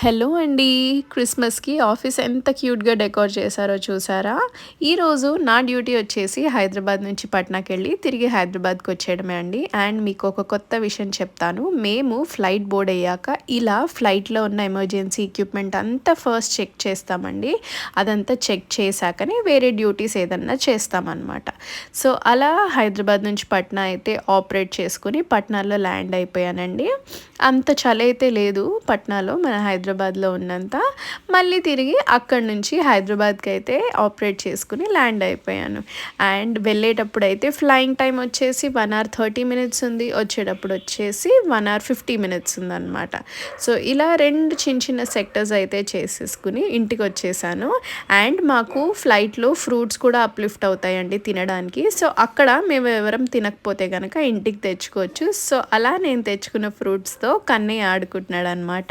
Hello అండి. క్రిస్మస్‌కి office ఎంత క్యూట్‌గా డెకోర్ చేశారో చూసారా? ఈరోజు నా డ్యూటీ వచ్చేసి హైదరాబాద్ నుంచి పట్నాకెళ్ళి తిరిగి హైదరాబాద్‌కి వచ్చేయడమే అండి. అండ్ మీకు ఒక కొత్త విషయం చెప్తాను. మేము ఫ్లైట్ బోర్డ్ అయ్యాక ఇలా ఫ్లైట్‌లో ఉన్న ఎమర్జెన్సీ ఎక్విప్‌మెంట్ అంతా ఫస్ట్ చెక్ చేస్తామండి. అదంతా చెక్ చేశాకనే వేరే డ్యూటీస్ ఏదన్నా చేస్తామనమాట. సో, అలా హైదరాబాద్ నుంచి పట్నా అయితే ఆపరేట్ చేసుకొని పట్నాలో ల్యాండ్ అయిపోయానండి. అంత చలైతే లేదు పట్నాలో మన హైదరాబాద్‌లో ఉన్నంత. మళ్ళీ తిరిగి అక్కడి నుంచి హైదరాబాద్‌కైతే ఆపరేట్ చేసుకొని ల్యాండ్ అయిపోయాను. అండ్ వెళ్ళేటప్పుడైతే ఫ్లయింగ్ టైమ్ వచ్చేసి 1 అవర్ 30 మినిట్స్ ఉంది. వచ్చేటప్పుడు వచ్చేసి 1 అవర్ 50 మినిట్స్ ఉందనమాట. సో, ఇలా 2 చిన్న చిన్న సెక్టర్స్ అయితే చేసేసుకుని ఇంటికొచ్చేసాను. అండ్ మాకు ఫ్లైట్‌లో ఫ్రూట్స్ కూడా అప్‌లిఫ్ట్ అవుతాయండి తినడానికి. సో, అక్కడ మేము ఎవరం తినకపోతే గనక ఇంటికి తెచ్చుకోవచ్చు. సో, అలా నేను తెచ్చుకున్న ఫ్రూట్స్‌తో కన్నయ్య ఆడుకుంటున్నాడనమాట.